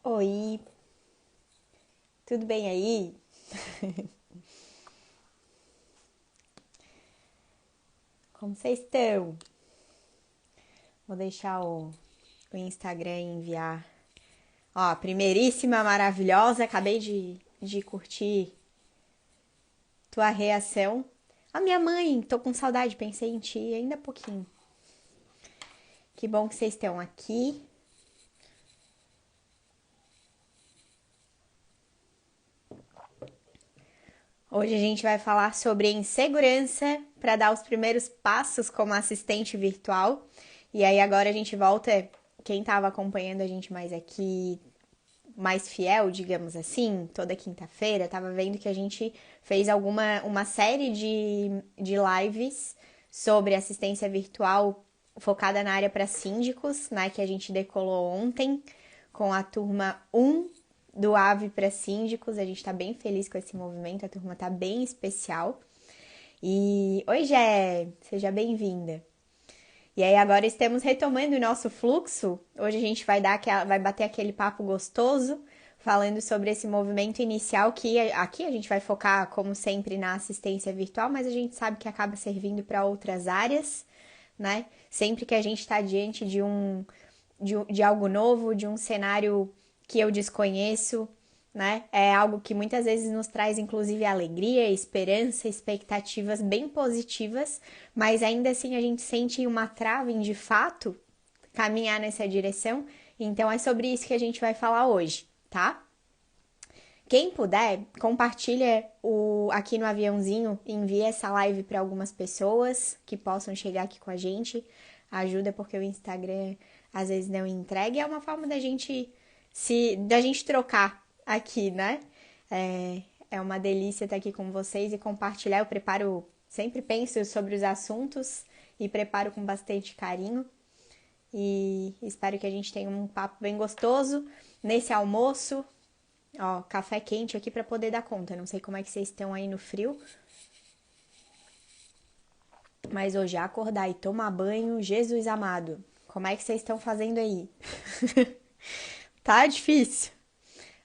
Oi, tudo bem aí? Como vocês estão? Vou deixar o Instagram enviar. Ó, primeiríssima, maravilhosa, acabei de curtir tua reação. A minha mãe, tô com saudade, pensei em ti ainda há pouquinho. Que bom que vocês estão aqui. Hoje a gente vai falar sobre insegurança para dar os primeiros passos como assistente virtual. E aí agora a gente volta, quem estava acompanhando a gente mais aqui, mais fiel, digamos assim, toda quinta-feira, tava vendo que a gente fez uma série de lives sobre assistência virtual focada na área para síndicos, né, que a gente decolou ontem com a turma 1 do AVE para síndicos. A gente tá bem feliz com esse movimento, a turma tá bem especial. E oi, Gé, seja bem-vinda. E aí agora estamos retomando o nosso fluxo. Hoje a gente vai bater aquele papo gostoso, falando sobre esse movimento inicial que aqui a gente vai focar, como sempre, na assistência virtual, mas a gente sabe que acaba servindo para outras áreas, né? Sempre que a gente está diante de algo novo, de um cenário que eu desconheço, né? É algo que muitas vezes nos traz, inclusive, alegria, esperança, expectativas bem positivas, mas ainda assim a gente sente uma trava em, de fato, caminhar nessa direção. Então é sobre isso que a gente vai falar hoje, tá? Quem puder, compartilha aqui no aviãozinho, envia essa live para algumas pessoas que possam chegar aqui com a gente. Ajuda porque o Instagram às vezes não entrega. E é uma forma da gente trocar aqui, né? É uma delícia estar aqui com vocês e compartilhar. Eu preparo, sempre penso sobre os assuntos e preparo com bastante carinho. E espero que a gente tenha um papo bem gostoso nesse almoço. Ó, café quente aqui para poder dar conta. Não sei como é que vocês estão aí no frio, mas hoje acordar e tomar banho, Jesus amado. Como é que vocês estão fazendo aí? Tá difícil.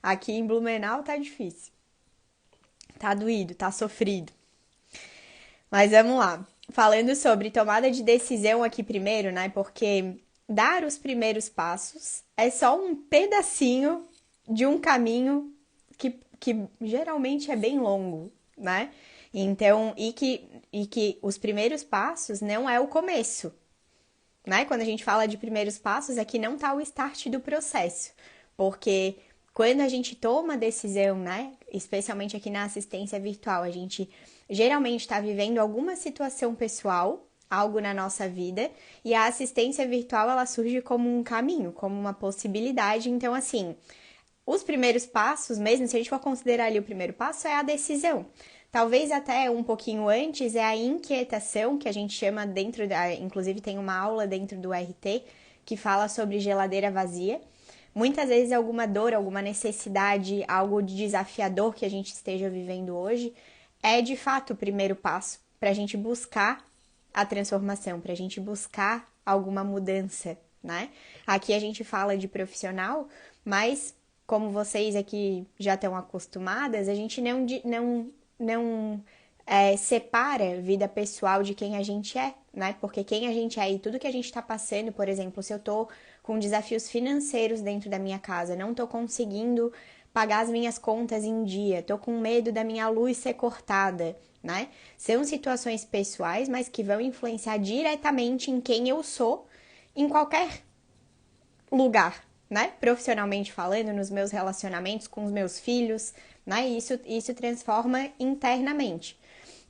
Aqui em Blumenau tá difícil. Tá doído, tá sofrido. Mas vamos lá. Falando sobre tomada de decisão aqui primeiro, né? Porque dar os primeiros passos é só um pedacinho de um caminho que geralmente é bem longo, né? Então, e que os primeiros passos não é o começo, né? Quando a gente fala de primeiros passos, é que não tá o start do processo. Porque quando a gente toma a decisão, né? Especialmente aqui na assistência virtual, a gente geralmente está vivendo alguma situação pessoal, algo na nossa vida, e a assistência virtual ela surge como um caminho, como uma possibilidade. Então, assim, os primeiros passos, mesmo se a gente for considerar ali o primeiro passo, é a decisão. Talvez até um pouquinho antes é a inquietação, que a gente chama dentro da. Inclusive, tem uma aula dentro do RT que fala sobre geladeira vazia. Muitas vezes alguma dor, alguma necessidade, algo de desafiador que a gente esteja vivendo hoje é de fato o primeiro passo para a gente buscar a transformação, para a gente buscar alguma mudança, né? Aqui a gente fala de profissional, mas como vocês aqui já estão acostumadas, a gente não separa vida pessoal de quem a gente é, né? Porque quem a gente é e tudo que a gente está passando, por exemplo, se eu tô com desafios financeiros dentro da minha casa, não tô conseguindo pagar as minhas contas em dia, tô com medo da minha luz ser cortada, né? São situações pessoais, mas que vão influenciar diretamente em quem eu sou em qualquer lugar, né? Profissionalmente falando, nos meus relacionamentos com os meus filhos, né? Isso transforma internamente.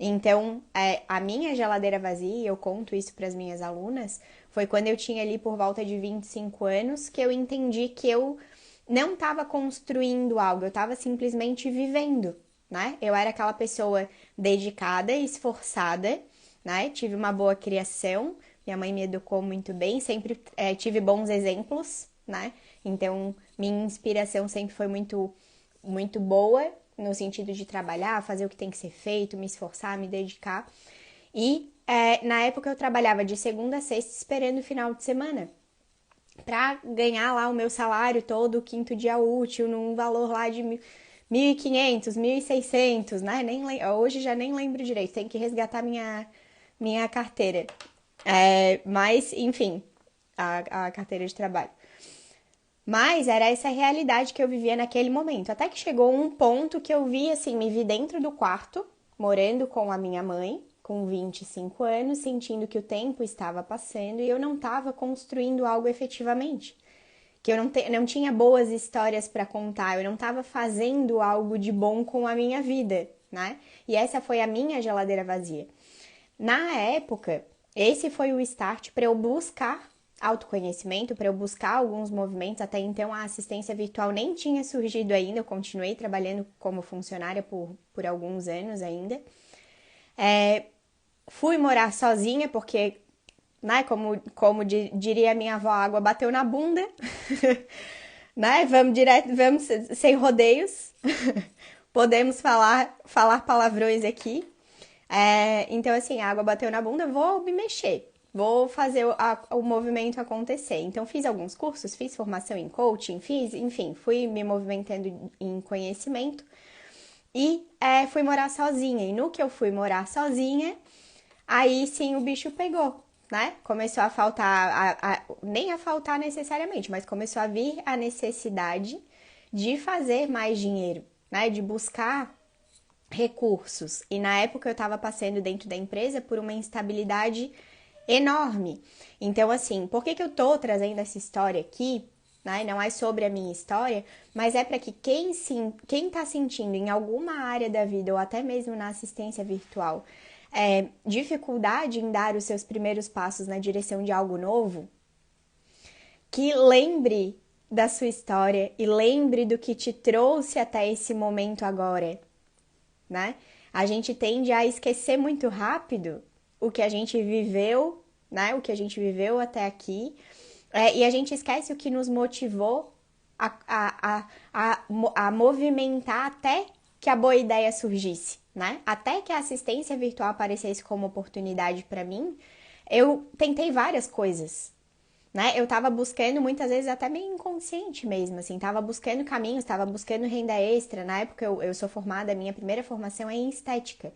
Então, a minha geladeira vazia, eu conto isso para as minhas alunas, foi quando eu tinha ali por volta de 25 anos que eu entendi que eu não estava construindo algo, eu estava simplesmente vivendo, né? Eu era aquela pessoa dedicada, esforçada, né? Tive uma boa criação, minha mãe me educou muito bem, sempre tive bons exemplos, né? Então, minha inspiração sempre foi muito boa no sentido de trabalhar, fazer o que tem que ser feito, me esforçar, me dedicar. E na época eu trabalhava de segunda a sexta esperando o final de semana. para ganhar lá o meu salário todo, o quinto dia útil, num valor lá de 1.500, 1.600, né? Hoje já nem lembro direito, tem que resgatar minha carteira. Mas, enfim, a carteira de trabalho. Mas era essa realidade que eu vivia naquele momento. Até que chegou um ponto que eu vi, assim, me vi dentro do quarto, morando com a minha mãe, com 25 anos, sentindo que o tempo estava passando e eu não estava construindo algo efetivamente. Que eu não tinha boas histórias para contar, eu não estava fazendo algo de bom com a minha vida, né? E essa foi a minha geladeira vazia. Na época, esse foi o start para eu buscar autoconhecimento, para eu buscar alguns movimentos. Até então, a assistência virtual nem tinha surgido ainda, eu continuei trabalhando como funcionária por alguns anos ainda. Fui morar sozinha, porque, né, como diria minha avó, a água bateu na bunda, né? Vamos direto, vamos sem rodeios. Podemos falar palavrões aqui. Então, assim, a água bateu na bunda, vou me mexer, vou fazer o movimento acontecer. Então, fiz alguns cursos, fiz formação em coaching, enfim, fui me movimentando em conhecimento e fui morar sozinha. E no que eu fui morar sozinha, aí sim o bicho pegou, né? Começou a faltar, nem a faltar necessariamente, mas começou a vir a necessidade de fazer mais dinheiro, né? De buscar recursos. E na época eu estava passando dentro da empresa por uma instabilidade enorme. Então, assim, por que eu tô trazendo essa história aqui? Né? Não é sobre a minha história, mas é para que quem está sentindo em alguma área da vida ou até mesmo na assistência virtual dificuldade em dar os seus primeiros passos na direção de algo novo, que lembre da sua história e lembre do que te trouxe até esse momento agora, né? A gente tende a esquecer muito rápido o que a gente viveu, né? O que a gente viveu até aqui, e a gente esquece o que nos motivou a movimentar até que a boa ideia surgisse, né? Até que a assistência virtual aparecesse como oportunidade para mim, eu tentei várias coisas, né? Eu tava buscando, muitas vezes até meio inconsciente mesmo, assim, tava buscando caminhos, tava buscando renda extra. Na época eu sou formada, a minha primeira formação é em estética.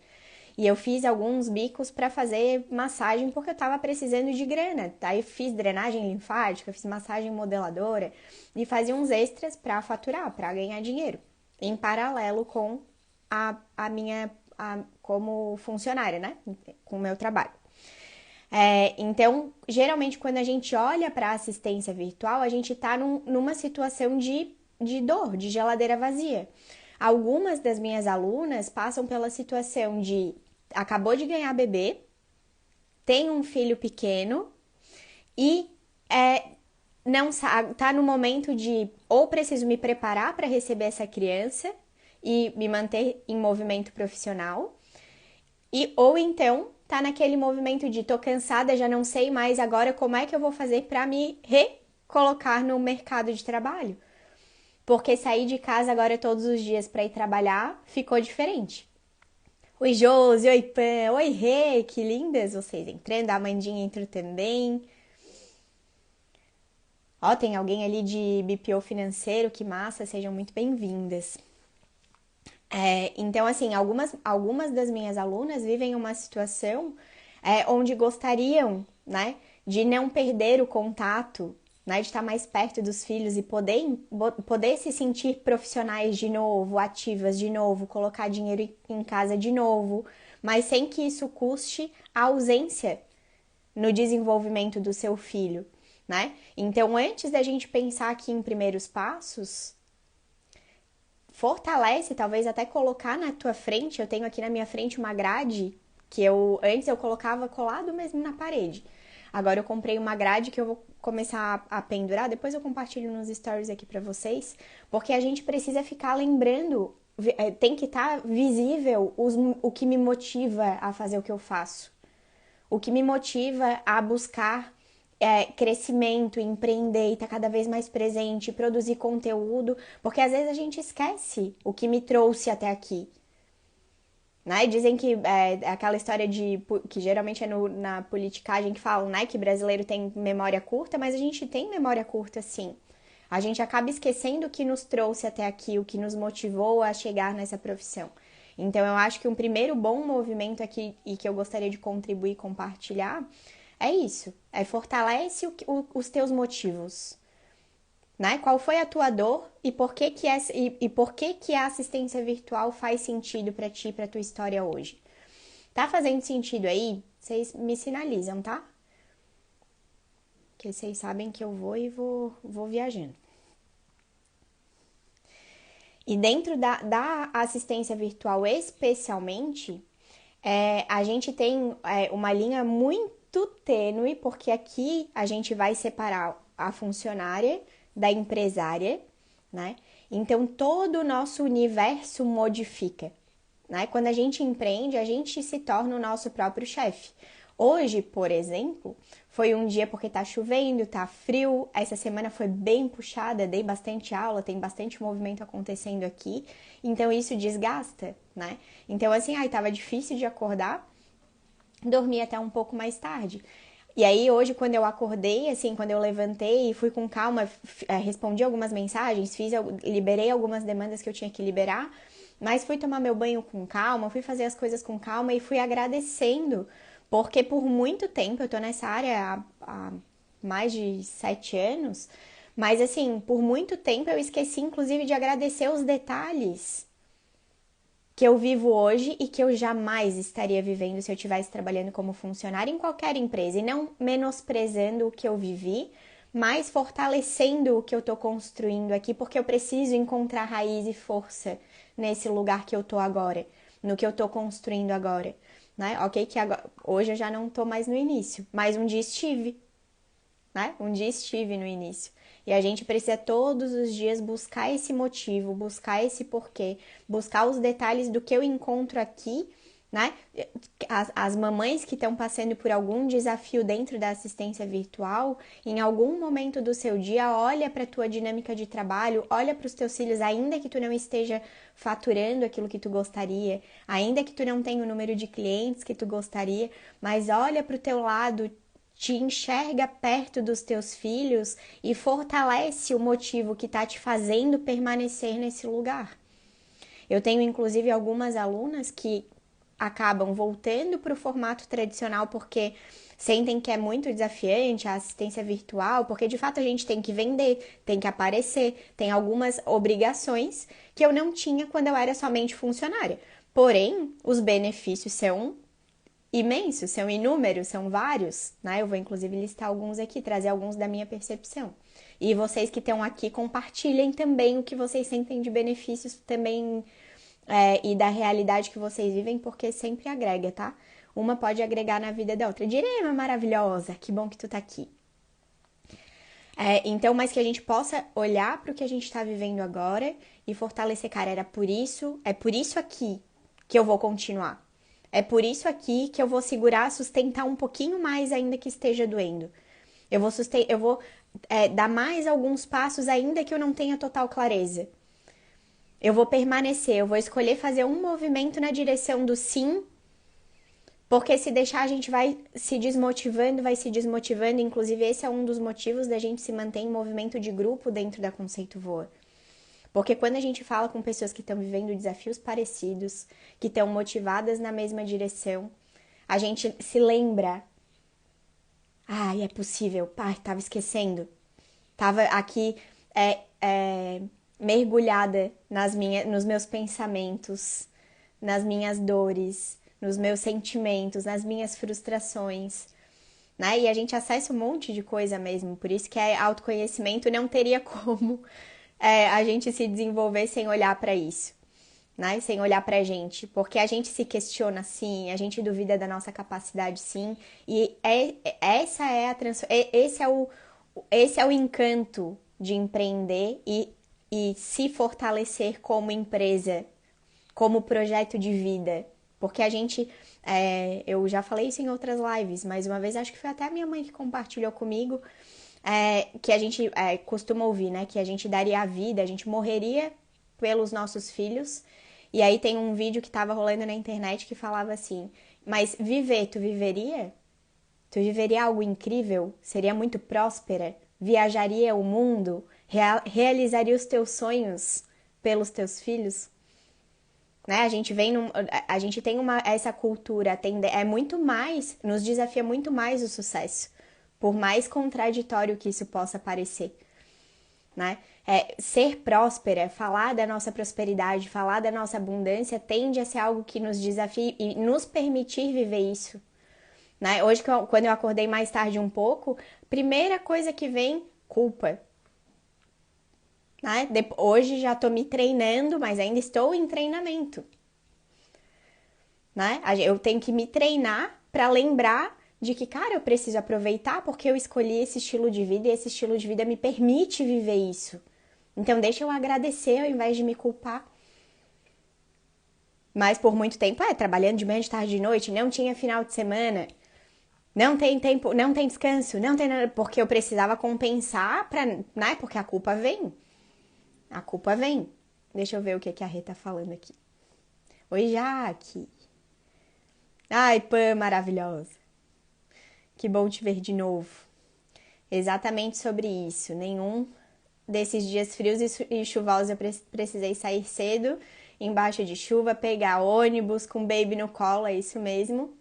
E eu fiz alguns bicos para fazer massagem porque eu tava precisando de grana. Aí fiz drenagem linfática, fiz massagem modeladora e fazia uns extras para faturar, para ganhar dinheiro, em paralelo com a minha como funcionária, né? Com o meu trabalho. Então, geralmente, quando a gente olha para a assistência virtual, a gente está numa situação de dor, de geladeira vazia. Algumas das minhas alunas passam pela situação de acabou de ganhar bebê, tem um filho pequeno e não tá no momento de ou preciso me preparar para receber essa criança e me manter em movimento profissional, ou então tá naquele movimento de tô cansada, já não sei mais agora como é que eu vou fazer para me recolocar no mercado de trabalho. Porque sair de casa agora todos os dias para ir trabalhar ficou diferente. Oi, Josi, oi, Pan, oi, Rê, que lindas vocês entrando, a Amandinha entrou também. Ó, tem alguém ali de BPO financeiro, que massa, sejam muito bem-vindas. Então, assim, algumas das minhas alunas vivem uma situação onde gostariam, né, de não perder o contato, né, de estar mais perto dos filhos e poder se sentir profissionais de novo, ativas de novo, colocar dinheiro em casa de novo, mas sem que isso custe a ausência no desenvolvimento do seu filho, né? Então, antes da gente pensar aqui em primeiros passos, fortalece, talvez até colocar na tua frente. Eu tenho aqui na minha frente uma grade que antes eu colocava colado mesmo na parede. Agora eu comprei uma grade que eu vou começar a pendurar, depois eu compartilho nos stories aqui para vocês, porque a gente precisa ficar lembrando, tem que estar visível o que me motiva a fazer o que eu faço. O que me motiva a buscar crescimento, empreender, estar cada vez mais presente, produzir conteúdo, porque às vezes a gente esquece o que me trouxe até aqui. Né? Dizem que aquela história que geralmente é na politicagem que falam, né, que brasileiro tem memória curta, mas a gente tem memória curta sim. A gente acaba esquecendo o que nos trouxe até aqui, o que nos motivou a chegar nessa profissão. Então eu acho que um primeiro bom movimento aqui e que eu gostaria de contribuir e compartilhar é isso, fortalece os teus motivos, né? Qual foi a tua dor e por que a assistência virtual faz sentido para ti, para tua história hoje? Tá fazendo sentido aí? Vocês me sinalizam, tá? Porque vocês sabem que eu vou viajando. E dentro da assistência virtual especialmente, a gente tem uma linha muito tênue, porque aqui a gente vai separar a funcionária da empresária, né? Então todo o nosso universo modifica, né? Quando a gente empreende, a gente se torna o nosso próprio chefe. Hoje, por exemplo, foi um dia porque tá chovendo, tá frio. Essa semana foi bem puxada, dei bastante aula, tem bastante movimento acontecendo aqui. Então isso desgasta, né? Então assim, tava difícil de acordar, dormi até um pouco mais tarde. E aí hoje quando eu acordei, assim, quando eu levantei e fui com calma, respondi algumas mensagens, liberei algumas demandas que eu tinha que liberar, mas fui tomar meu banho com calma, fui fazer as coisas com calma e fui agradecendo, porque por muito tempo, eu tô nessa área há mais de 7 anos, mas assim, por muito tempo eu esqueci inclusive de agradecer os detalhes que eu vivo hoje e que eu jamais estaria vivendo se eu estivesse trabalhando como funcionário em qualquer empresa. E não menosprezando o que eu vivi, mas fortalecendo o que eu estou construindo aqui, porque eu preciso encontrar raiz e força nesse lugar que eu estou agora, no que eu estou construindo agora. Né? Ok, que agora, hoje eu já não estou mais no início, mas um dia estive, né? Um dia estive no início. E a gente precisa todos os dias buscar esse motivo, buscar esse porquê, buscar os detalhes do que eu encontro aqui, né? As mamães que estão passando por algum desafio dentro da assistência virtual, em algum momento do seu dia, olha para a tua dinâmica de trabalho, olha para os teus filhos, ainda que tu não esteja faturando aquilo que tu gostaria, ainda que tu não tenha o número de clientes que tu gostaria, mas olha para o teu lado, te enxerga perto dos teus filhos e fortalece o motivo que está te fazendo permanecer nesse lugar. Eu tenho inclusive algumas alunas que acabam voltando para o formato tradicional porque sentem que é muito desafiante a assistência virtual, porque de fato a gente tem que vender, tem que aparecer, tem algumas obrigações que eu não tinha quando eu era somente funcionária. Porém, os benefícios são imensos, são inúmeros, são vários, né? Eu vou inclusive listar alguns aqui, trazer alguns da minha percepção. E vocês que estão aqui, compartilhem também o que vocês sentem de benefícios também e da realidade que vocês vivem, porque sempre agrega, tá? Uma pode agregar na vida da outra. Direma maravilhosa, que bom que tu tá aqui. Então, mas que a gente possa olhar para o que a gente está vivendo agora e fortalecer, cara, é por isso aqui que eu vou continuar. É por isso aqui que eu vou segurar, sustentar um pouquinho mais ainda que esteja doendo. Eu vou dar mais alguns passos ainda que eu não tenha total clareza. Eu vou permanecer, eu vou escolher fazer um movimento na direção do sim, porque se deixar a gente vai se desmotivando, inclusive esse é um dos motivos da gente se manter em movimento de grupo dentro da Conceito Voa. Porque quando a gente fala com pessoas que estão vivendo desafios parecidos, que estão motivadas na mesma direção, a gente se lembra. É possível. Tava esquecendo. Tava aqui mergulhada nos meus pensamentos, nas minhas dores, nos meus sentimentos, nas minhas frustrações. Né? E a gente acessa um monte de coisa mesmo. Por isso que autoconhecimento não teria como a gente se desenvolver sem olhar para isso, né? Sem olhar pra gente, porque a gente se questiona sim, a gente duvida da nossa capacidade sim, e esse é o encanto de empreender e se fortalecer como empresa, como projeto de vida, porque a gente, eu já falei isso em outras lives, mas uma vez acho que foi até a minha mãe que compartilhou comigo, que a gente costuma ouvir, né? Que a gente daria a vida, a gente morreria pelos nossos filhos E aí tem um vídeo que tava rolando na internet que falava assim, mas viver, tu viveria? Tu viveria algo incrível? Seria muito próspera? Viajaria o mundo? Realizaria os teus sonhos pelos teus filhos? Né? A gente tem essa cultura, é muito mais, nos desafia muito mais o sucesso, por mais contraditório que isso possa parecer, né? Ser próspera, falar da nossa prosperidade, falar da nossa abundância, tende a ser algo que nos desafia e nos permitir viver isso, né? Hoje, quando eu acordei mais tarde um pouco, primeira coisa que vem, culpa. Né? Hoje já tô me treinando, mas ainda estou em treinamento. Né? Eu tenho que me treinar para lembrar de que, cara, eu preciso aproveitar porque eu escolhi esse estilo de vida e esse estilo de vida me permite viver isso. Então deixa eu agradecer ao invés de me culpar. Mas por muito tempo, trabalhando de manhã, de tarde, de noite, não tinha final de semana, não tem tempo, não tem descanso, não tem nada, porque eu precisava compensar para, né? Porque a culpa vem. A culpa vem. Deixa eu ver o que a Rê tá falando aqui. Oi, Jaque. Ai, Pã, maravilhosa. Que bom te ver de novo. Exatamente sobre isso. Nenhum desses dias frios e chuvosos eu precisei sair cedo, embaixo de chuva, pegar ônibus com o baby no colo, é isso mesmo.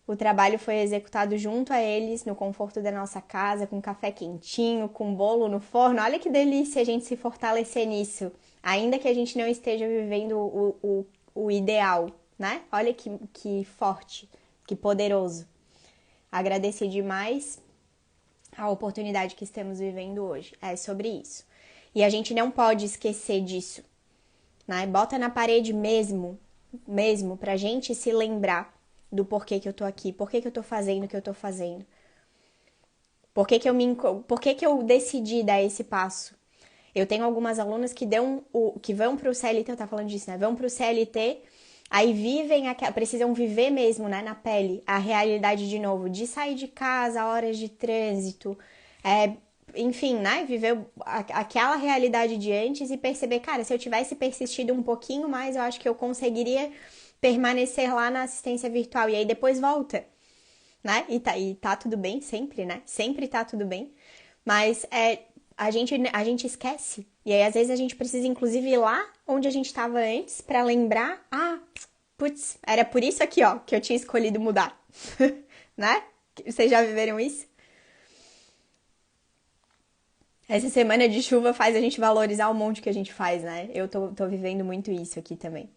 O trabalho foi executado junto a eles, no conforto da nossa casa, com café quentinho, com bolo no forno. Olha que delícia a gente se fortalecer nisso, ainda que a gente não esteja vivendo o ideal, né? Olha que forte, que poderoso. Agradeci demais a oportunidade que estamos vivendo hoje. É sobre isso. E a gente não pode esquecer disso, né? Bota na parede mesmo pra gente se lembrar do porquê que eu tô aqui, porquê que eu tô fazendo o que eu tô fazendo. Por que que eu decidi dar esse passo? Eu tenho algumas alunas que que vão pro CLT, eu tava falando disso, né? Vão pro CLT, aí precisam viver mesmo, né, na pele, a realidade de novo, de sair de casa, horas de trânsito, enfim, né, viver aquela realidade de antes e perceber, cara, se eu tivesse persistido um pouquinho mais, eu acho que eu conseguiria permanecer lá na assistência virtual e aí depois volta, né? E tá tudo bem sempre, né? Sempre tá tudo bem. Mas a gente esquece. E aí, às vezes, a gente precisa, inclusive, ir lá onde a gente estava antes para lembrar. Putz, era por isso aqui, ó, que eu tinha escolhido mudar. Né? Vocês já viveram isso? Essa semana de chuva faz a gente valorizar o monte que a gente faz, né? Eu tô vivendo muito isso aqui também.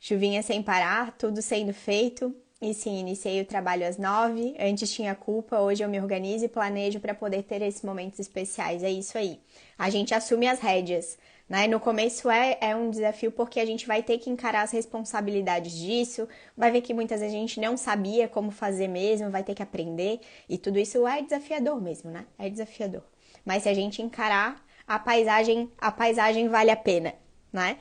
Chuvinha sem parar, tudo sendo feito. E sim, iniciei o trabalho às 9. Antes tinha culpa, hoje eu me organizo e planejo para poder ter esses momentos especiais. É isso aí. A gente assume as rédeas, né? No começo é um desafio porque a gente vai ter que encarar as responsabilidades disso, vai ver que muitas vezes a gente não sabia como fazer mesmo, vai ter que aprender. E tudo isso é desafiador mesmo, né? É desafiador. Mas se a gente encarar, a paisagem vale a pena, né?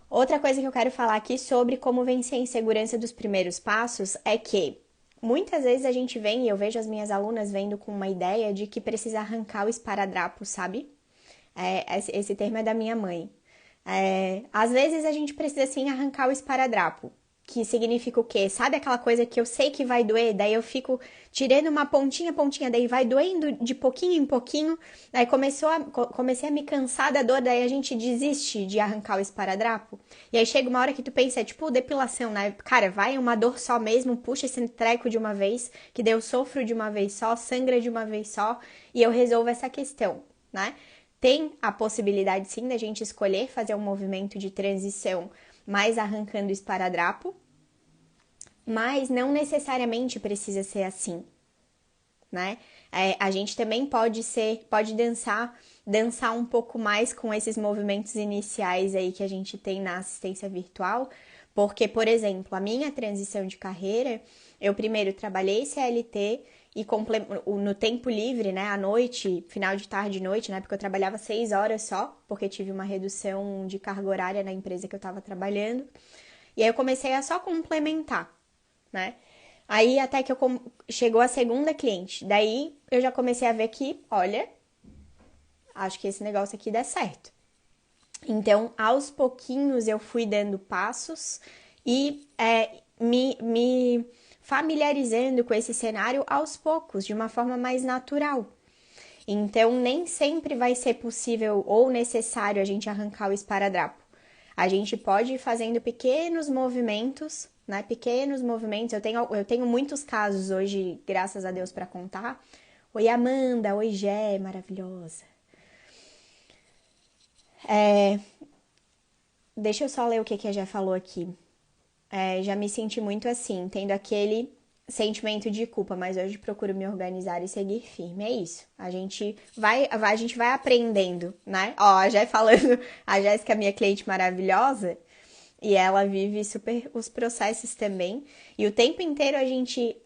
Outra coisa que eu quero falar aqui sobre como vencer a insegurança dos primeiros passos é que muitas vezes a gente vem, e eu vejo as minhas alunas vendo com uma ideia de que precisa arrancar o esparadrapo, sabe? Esse termo é da minha mãe. Às vezes a gente precisa sim arrancar o esparadrapo, que significa o quê? Sabe aquela coisa que eu sei que vai doer, daí eu fico tirando uma pontinha, daí vai doendo de pouquinho em pouquinho, daí comecei a me cansar da dor, daí a gente desiste de arrancar o esparadrapo, e aí chega uma hora que tu pensa, é tipo depilação, né? Cara, vai uma dor só mesmo, puxa esse treco de uma vez, que daí eu sofro de uma vez só, sangra de uma vez só, e eu resolvo essa questão, né? Tem a possibilidade sim da gente escolher fazer um movimento de transição mais arrancando o esparadrapo, mas não necessariamente precisa ser assim, né? A gente também pode dançar um pouco mais com esses movimentos iniciais aí que a gente tem na assistência virtual, porque, por exemplo, a minha transição de carreira, eu primeiro trabalhei CLT e no tempo livre, né, à noite, final de tarde e noite, né, porque eu trabalhava 6 horas só, porque tive uma redução de carga horária na empresa que eu estava trabalhando, e aí eu comecei a só complementar, né, aí até que chegou a segunda cliente, daí eu já comecei a ver que, olha, acho que esse negócio aqui dá certo. Então, aos pouquinhos eu fui dando passos e me familiarizando com esse cenário aos poucos, de uma forma mais natural. Então, nem sempre vai ser possível ou necessário a gente arrancar o esparadrapo. A gente pode ir fazendo pequenos movimentos, né? Pequenos movimentos. Eu tenho muitos casos hoje, graças a Deus, para contar. Oi, Amanda. Oi, Gé, maravilhosa. Deixa eu só ler o que a Gé falou aqui. Já me senti muito assim, tendo aquele sentimento de culpa, mas hoje procuro me organizar e seguir firme. É isso. A gente vai aprendendo, né? Ó, a Jé falando, a Jéssica é minha cliente maravilhosa e ela vive super os processos também. E o tempo inteiro a gente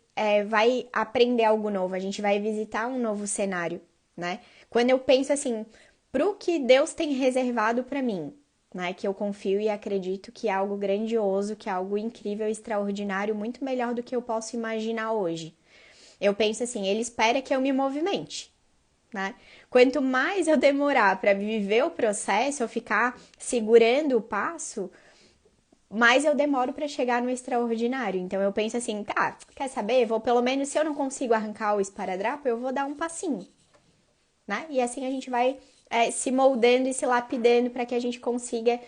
vai aprender algo novo, a gente vai visitar um novo cenário, né? Quando eu penso assim, pro que Deus tem reservado para mim, né? Que eu confio e acredito que é algo grandioso, que é algo incrível, extraordinário, muito melhor do que eu posso imaginar hoje. Eu penso assim, ele espera que eu me movimente, né? Quanto mais eu demorar para viver o processo, eu ficar segurando o passo, mais eu demoro para chegar no extraordinário. Então eu penso assim, tá, quer saber? Vou pelo menos, se eu não consigo arrancar o esparadrapo, eu vou dar um passinho, né? E assim a gente vai se moldando e se lapidando para que a gente consiga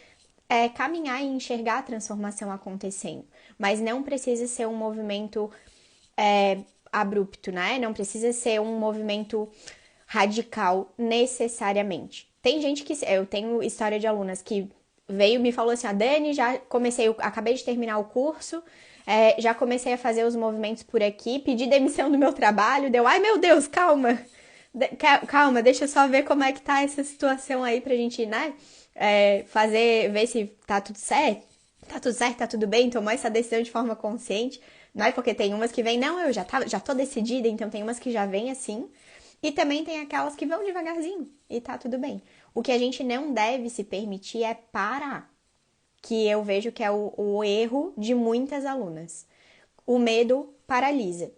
caminhar e enxergar a transformação acontecendo. Mas não precisa ser um movimento abrupto, né? Não precisa ser um movimento radical necessariamente. Tem gente que. Eu tenho história de alunas que veio e me falou assim: a Dani, já comecei, acabei de terminar o curso. Já comecei a fazer os movimentos por aqui, pedi demissão do meu trabalho, deu, ai meu Deus, calma, calma, deixa eu só ver como é que tá essa situação aí pra gente, né? Ver se tá tudo certo. Tá tudo certo, tá tudo bem, tomou essa decisão de forma consciente. Não é porque tem umas que vêm, não, eu já tô decidida, então tem umas que já vêm assim. E também tem aquelas que vão devagarzinho e tá tudo bem. O que a gente não deve se permitir é parar, que eu vejo que é o erro de muitas alunas. O medo paralisa.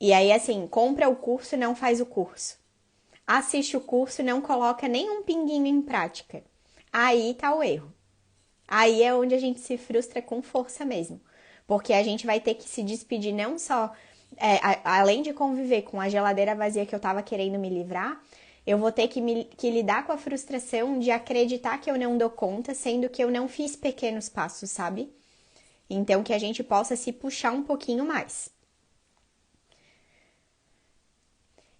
E aí, assim, compra o curso e não faz o curso. Assiste o curso e não coloca nem um pinguinho em prática. Aí tá o erro. Aí é onde a gente se frustra com força mesmo. Porque a gente vai ter que se despedir não só, além de conviver com a geladeira vazia que eu tava querendo me livrar, eu vou ter que lidar com a frustração de acreditar que eu não dou conta, sendo que eu não fiz pequenos passos, sabe? Então que a gente possa se puxar um pouquinho mais.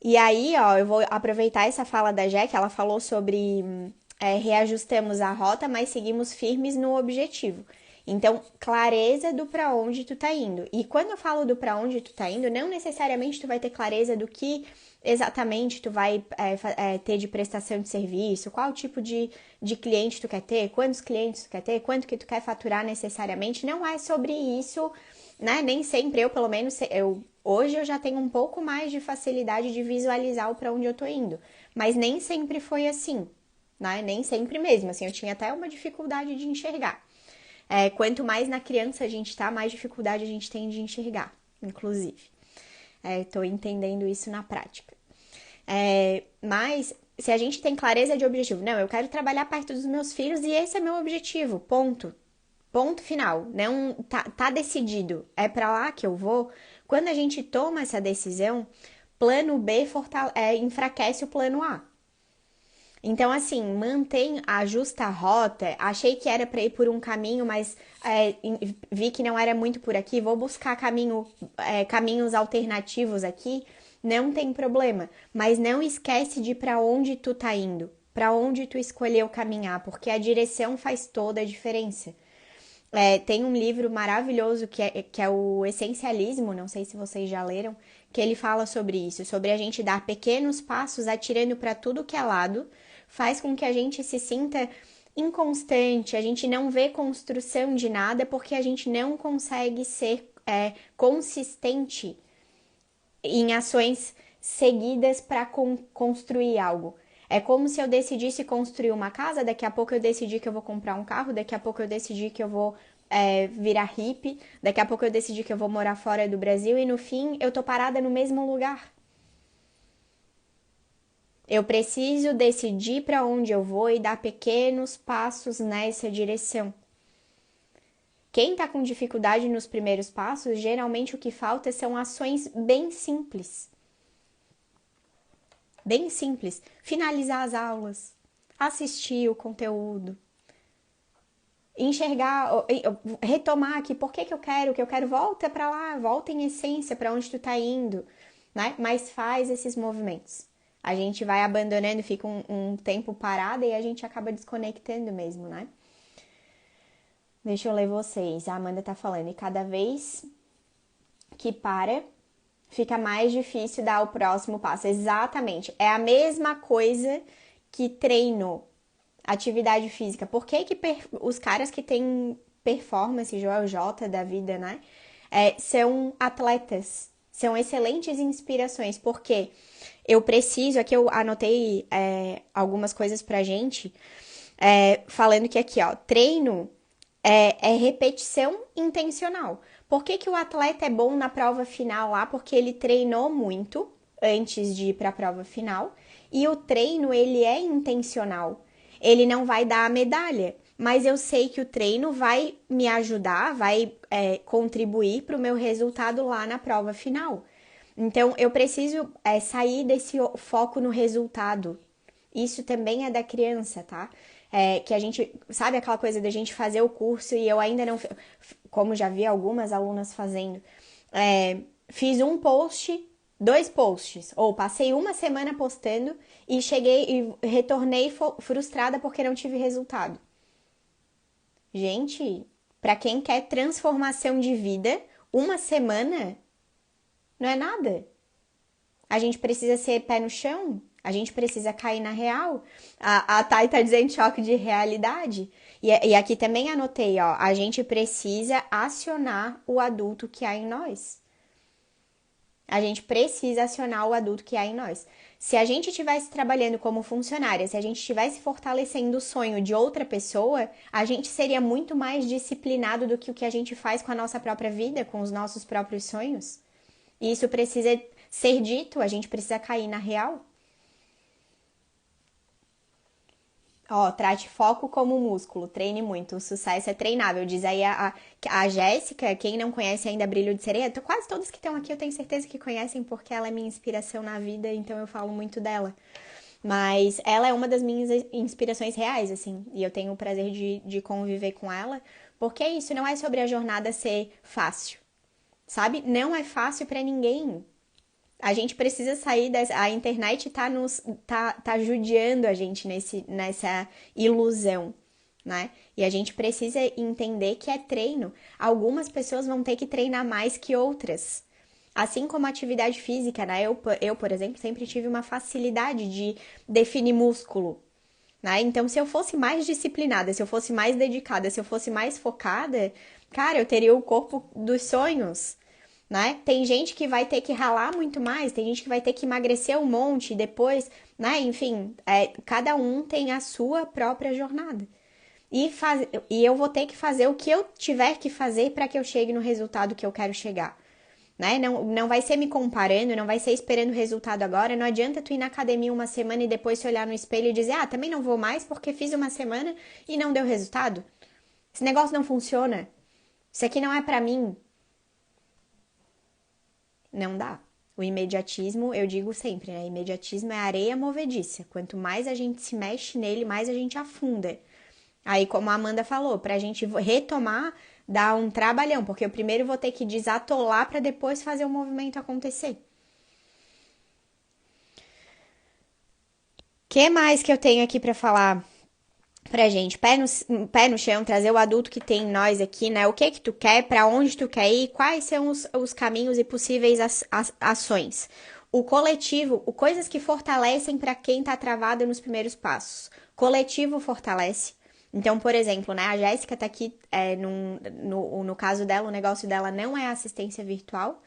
E aí, ó, eu vou aproveitar essa fala da Jack, ela falou sobre reajustamos a rota, mas seguimos firmes no objetivo. Então, clareza do para onde tu tá indo. E quando eu falo do para onde tu tá indo, não necessariamente tu vai ter clareza do que exatamente tu vai ter de prestação de serviço, qual tipo de cliente tu quer ter, quantos clientes tu quer ter, quanto que tu quer faturar necessariamente. Não é sobre isso, né? Nem sempre eu, pelo menos, hoje eu já tenho um pouco mais de facilidade de visualizar o para onde eu tô indo, mas nem sempre foi assim, né? Nem sempre mesmo, assim, eu tinha até uma dificuldade de enxergar. Quanto mais na criança a gente tá, mais dificuldade a gente tem de enxergar, inclusive. Tô entendendo isso na prática. Mas se a gente tem clareza de objetivo, não, eu quero trabalhar perto dos meus filhos e esse é meu objetivo, ponto. Ponto final. Não tá decidido. É para lá que eu vou. Quando a gente toma essa decisão, plano B enfraquece o plano A. Então, assim, mantém, ajusta a rota. Achei que era para ir por um caminho, mas vi que não era muito por aqui. Vou buscar caminhos alternativos aqui. Não tem problema. Mas não esquece de para onde tu tá indo. Para onde tu escolheu caminhar, porque a direção faz toda a diferença. Tem um livro maravilhoso que é o Essencialismo, não sei se vocês já leram, que ele fala sobre isso, sobre a gente dar pequenos passos atirando para tudo que é lado, faz com que a gente se sinta inconstante, a gente não vê construção de nada porque a gente não consegue ser consistente em ações seguidas para construir algo. É como se eu decidisse construir uma casa, daqui a pouco eu decidi que eu vou comprar um carro, daqui a pouco eu decidi que eu vou virar hippie, daqui a pouco eu decidi que eu vou morar fora do Brasil e no fim eu tô parada no mesmo lugar. Eu preciso decidir para onde eu vou e dar pequenos passos nessa direção. Quem está com dificuldade nos primeiros passos, geralmente o que falta são ações bem simples. Bem simples. Finalizar as aulas, assistir o conteúdo, enxergar, retomar aqui, por que eu quero, o que eu quero, volta para lá, volta em essência para onde tu tá indo, né? Mas faz esses movimentos. A gente vai abandonando, fica um tempo parado e a gente acaba desconectando mesmo, né? Deixa eu ler vocês. A Amanda tá falando, e cada vez que para, fica mais difícil dar o próximo passo. Exatamente. É a mesma coisa que treino, atividade física. Por que os caras que têm performance, Joel J da vida, né? São atletas. São excelentes inspirações. Porque eu preciso, aqui eu anotei algumas coisas pra gente, falando que aqui, ó, treino é repetição intencional. Por que o atleta é bom na prova final lá? Porque ele treinou muito antes de ir para a prova final e o treino ele é intencional. Ele não vai dar a medalha, mas eu sei que o treino vai me ajudar, vai contribuir para o meu resultado lá na prova final. Então eu preciso sair desse foco no resultado. Isso também é da criança, tá? Que a gente, sabe aquela coisa da gente fazer o curso e eu ainda não, como já vi algumas alunas fazendo, fiz um post, 2 posts, ou passei uma semana postando e cheguei e retornei frustrada porque não tive resultado. Gente, para quem quer transformação de vida, uma semana não é nada. A gente precisa ser pé no chão, a gente precisa cair na real. A Thay tá dizendo choque de realidade. E aqui também anotei, ó, a gente precisa acionar o adulto que há em nós. A gente precisa acionar o adulto que há em nós. Se a gente estivesse trabalhando como funcionária, se a gente estivesse fortalecendo o sonho de outra pessoa, a gente seria muito mais disciplinado do que o que a gente faz com a nossa própria vida, com os nossos próprios sonhos. E isso precisa ser dito, a gente precisa cair na real. Ó, trate foco como músculo, treine muito, o sucesso é treinável. Diz aí a Jéssica, quem não conhece ainda Brilho de Sereia, quase todos que estão aqui eu tenho certeza que conhecem porque ela é minha inspiração na vida, então eu falo muito dela. Mas ela é uma das minhas inspirações reais, assim, e eu tenho o prazer de conviver com ela, porque isso não é sobre a jornada ser fácil, sabe? Não é fácil pra ninguém. A gente precisa sair dessa. A internet tá judiando a gente nessa ilusão, né? E a gente precisa entender que é treino. Algumas pessoas vão ter que treinar mais que outras. Assim como a atividade física, né? Eu, por exemplo, sempre tive uma facilidade de definir músculo, né? Então, se eu fosse mais disciplinada, se eu fosse mais dedicada, se eu fosse mais focada, cara, eu teria o corpo dos sonhos, né? Tem gente que vai ter que ralar muito mais, tem gente que vai ter que emagrecer um monte depois, né? Enfim, cada um tem a sua própria jornada. E eu vou ter que fazer o que eu tiver que fazer para que eu chegue no resultado que eu quero chegar. Né? Não vai ser me comparando, não vai ser esperando o resultado agora. Não adianta tu ir na academia uma semana e depois se olhar no espelho e dizer, ah, também não vou mais porque fiz uma semana e não deu resultado. Esse negócio não funciona. Isso aqui não é pra mim. Não dá. O imediatismo, eu digo sempre, né? Imediatismo é areia movediça. Quanto mais a gente se mexe nele, mais a gente afunda. Aí, como a Amanda falou, pra gente retomar, dá um trabalhão, porque eu primeiro vou ter que desatolar para depois fazer o movimento acontecer. O que mais que eu tenho aqui para falar pra gente? Pé no chão, trazer o adulto que tem em nós aqui, né? O que que tu quer, para onde tu quer ir, quais são os caminhos e possíveis ações. O coletivo, coisas que fortalecem para quem tá travado nos primeiros passos. Coletivo fortalece. Então, por exemplo, né, a Jéssica tá aqui, no caso dela, o negócio dela não é assistência virtual,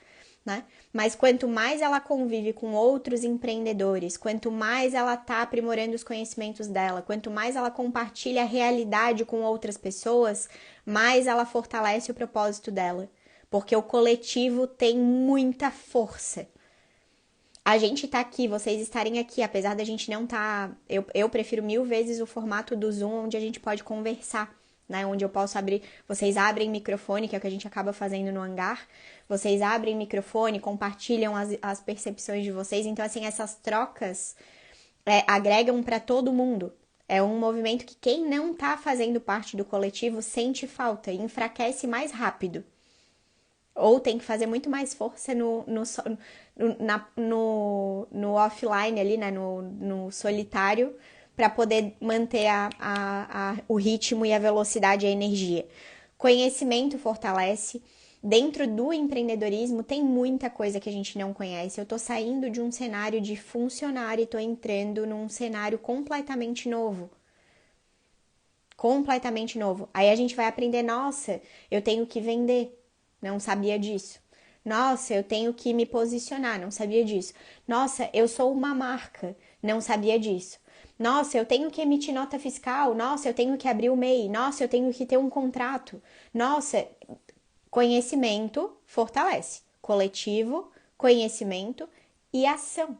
né? Mas quanto mais ela convive com outros empreendedores, quanto mais ela tá aprimorando os conhecimentos dela, quanto mais ela compartilha a realidade com outras pessoas, mais ela fortalece o propósito dela. Porque o coletivo tem muita força. a gente tá aqui, vocês estarem aqui, apesar da gente não tá. Eu prefiro 1000 vezes o formato do Zoom, onde a gente pode conversar, né? Onde eu posso abrir. Vocês abrem microfone, que é o que a gente acaba fazendo no hangar. Vocês abrem microfone, compartilham as percepções de vocês. Então, assim, essas trocas agregam para todo mundo. É um movimento que quem não tá fazendo parte do coletivo sente falta e enfraquece mais rápido. Ou tem que fazer muito mais força no offline ali, né? No solitário, para poder manter o ritmo e a velocidade e a energia. Conhecimento fortalece. Dentro do empreendedorismo tem muita coisa que a gente não conhece. Eu tô saindo de um cenário de funcionário e tô entrando num cenário completamente novo. Completamente novo. Aí a gente vai aprender, nossa, eu tenho que vender. Não sabia disso. Nossa, eu tenho que me posicionar, não sabia disso. Nossa, eu sou uma marca, não sabia disso. Nossa, eu tenho que emitir nota fiscal. Nossa, eu tenho que abrir o MEI. Nossa, eu tenho que ter um contrato. Nossa, conhecimento fortalece. Coletivo, conhecimento e ação.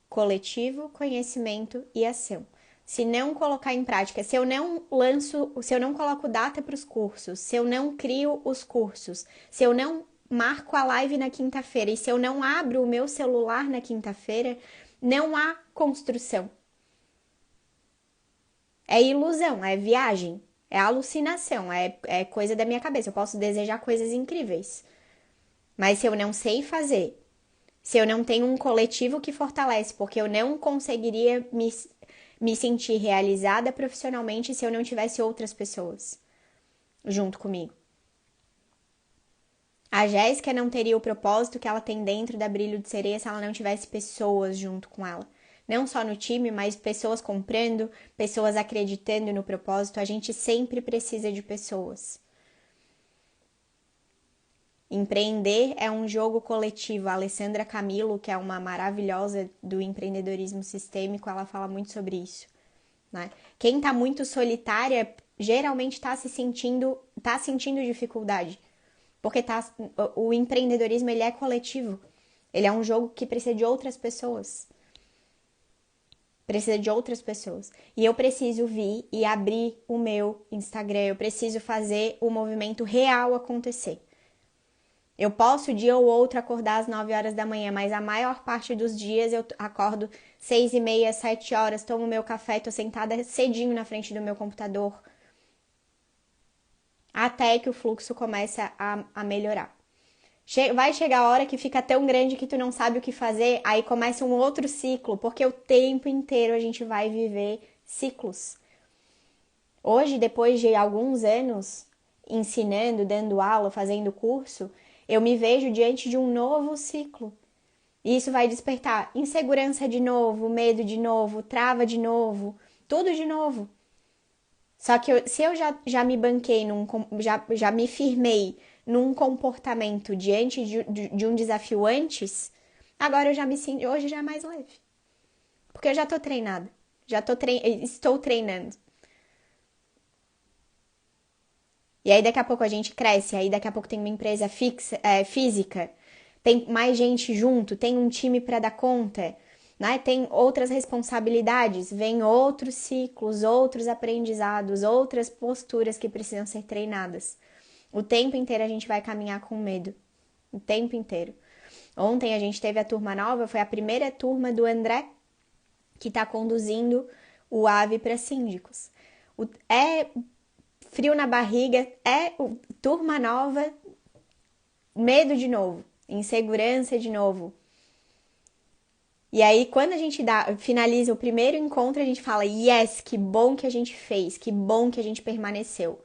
Coletivo, conhecimento e ação. Se não colocar em prática, se eu não coloco data para os cursos, se eu não crio os cursos, se eu não marco a live na quinta-feira e se eu não abro o meu celular na quinta-feira, não há construção. É ilusão, é viagem, é alucinação, é coisa da minha cabeça. Eu posso desejar coisas incríveis, mas se eu não sei fazer, se eu não tenho um coletivo que fortalece, porque eu não conseguiria me sentir realizada profissionalmente se eu não tivesse outras pessoas junto comigo. A Jéssica não teria o propósito que ela tem dentro da Brilho de Sereia se ela não tivesse pessoas junto com ela. Não só no time, mas pessoas comprando, pessoas acreditando no propósito. A gente sempre precisa de pessoas. Empreender é um jogo coletivo. A Alessandra Camilo, que é uma maravilhosa do empreendedorismo sistêmico, ela fala muito sobre isso. Né? Quem tá muito solitária geralmente tá sentindo dificuldade. Porque o empreendedorismo ele é coletivo. Ele é um jogo que precisa de outras pessoas. Precisa de outras pessoas. E eu preciso vir e abrir o meu Instagram. Eu preciso fazer o movimento real acontecer. Eu posso, dia ou outro, acordar às 9 horas da manhã, mas a maior parte dos dias eu acordo 6h30, 7 horas, tomo meu café, tô sentada cedinho na frente do meu computador, até que o fluxo começa a melhorar. Vai chegar a hora que fica tão grande que tu não sabe o que fazer, aí começa um outro ciclo, porque o tempo inteiro a gente vai viver ciclos. Hoje, depois de alguns anos ensinando, dando aula, fazendo curso, eu me vejo diante de um novo ciclo. E isso vai despertar insegurança de novo, medo de novo, trava de novo, tudo de novo. Só que se eu já me banquei, já me firmei num comportamento diante de um desafio antes, agora eu já me sinto, hoje já é mais leve. Porque eu já tô treinada, estou treinando. E aí daqui a pouco a gente cresce, aí daqui a pouco tem uma empresa física, tem mais gente junto, tem um time para dar conta, né? Tem outras responsabilidades, vem outros ciclos, outros aprendizados, outras posturas que precisam ser treinadas. O tempo inteiro a gente vai caminhar com medo. O tempo inteiro. Ontem a gente teve a turma nova, foi a primeira turma do André, que está conduzindo o AVE para síndicos. É frio na barriga, turma nova, medo de novo, insegurança de novo. E aí, quando a gente finaliza o primeiro encontro, a gente fala, yes, que bom que a gente fez, que bom que a gente permaneceu,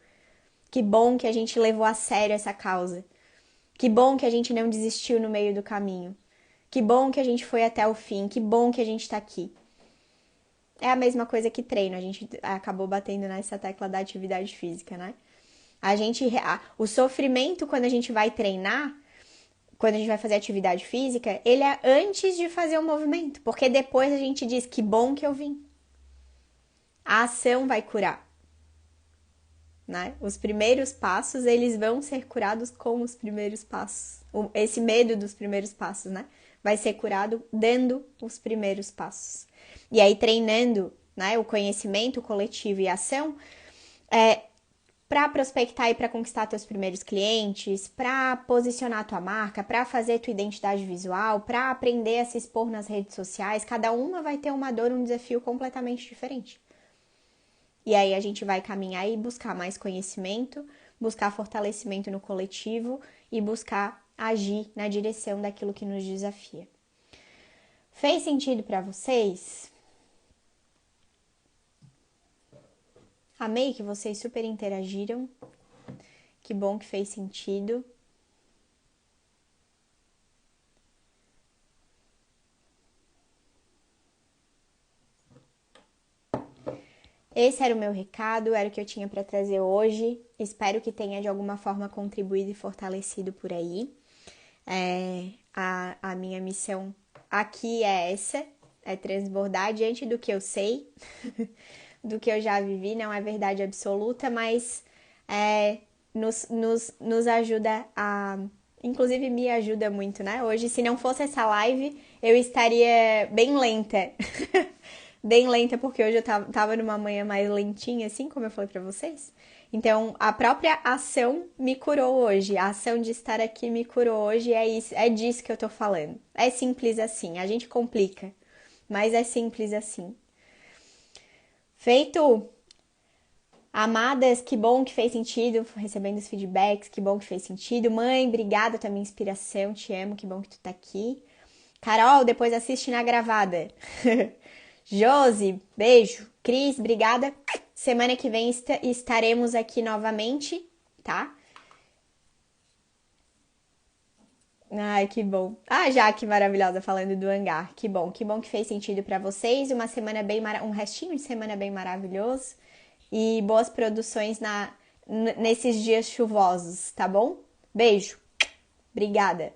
que bom que a gente levou a sério essa causa, que bom que a gente não desistiu no meio do caminho, que bom que a gente foi até o fim, que bom que a gente tá aqui. É a mesma coisa que treino, a gente acabou batendo nessa tecla da atividade física, né? O sofrimento quando a gente vai treinar, quando a gente vai fazer atividade física, ele é antes de fazer o movimento, porque depois a gente diz que bom que eu vim. A ação vai curar. né? Os primeiros passos, eles vão ser curados com os primeiros passos. Esse medo dos primeiros passos, né? Vai ser curado dando os primeiros passos. E aí, treinando, né, o conhecimento coletivo e a ação, para prospectar e para conquistar teus primeiros clientes, para posicionar tua marca, para fazer tua identidade visual, para aprender a se expor nas redes sociais, cada uma vai ter uma dor, um desafio completamente diferente. E aí a gente vai caminhar e buscar mais conhecimento, buscar fortalecimento no coletivo e buscar agir na direção daquilo que nos desafia. Fez sentido para vocês? Amei que vocês super interagiram. Que bom que fez sentido. Esse era o meu recado, era o que eu tinha para trazer hoje. Espero que tenha de alguma forma contribuído e fortalecido por aí. A minha missão aqui é essa, é transbordar diante do que eu sei, do que eu já vivi, não é verdade absoluta, mas nos ajuda a... Inclusive me ajuda muito, né? Hoje, se não fosse essa live, eu estaria bem lenta. Bem lenta, porque hoje eu tava numa manhã mais lentinha, assim, como eu falei pra vocês. Então, a própria ação me curou hoje. A ação de estar aqui me curou hoje, é disso que eu tô falando. É simples assim, a gente complica, mas é simples assim. Feito? Amadas, que bom que fez sentido, recebendo os feedbacks, que bom que fez sentido. Mãe, obrigada pela minha inspiração, te amo, que bom que tu tá aqui. Carol, depois assiste na gravada. Josi, beijo. Cris, obrigada. Semana que vem estaremos aqui novamente, tá? Ai, que bom. Ah, Jaque maravilhosa falando do hangar. Que bom que fez sentido pra vocês. Uma semana bem um restinho de semana bem maravilhoso e boas produções nesses dias chuvosos, tá bom? Beijo. Obrigada.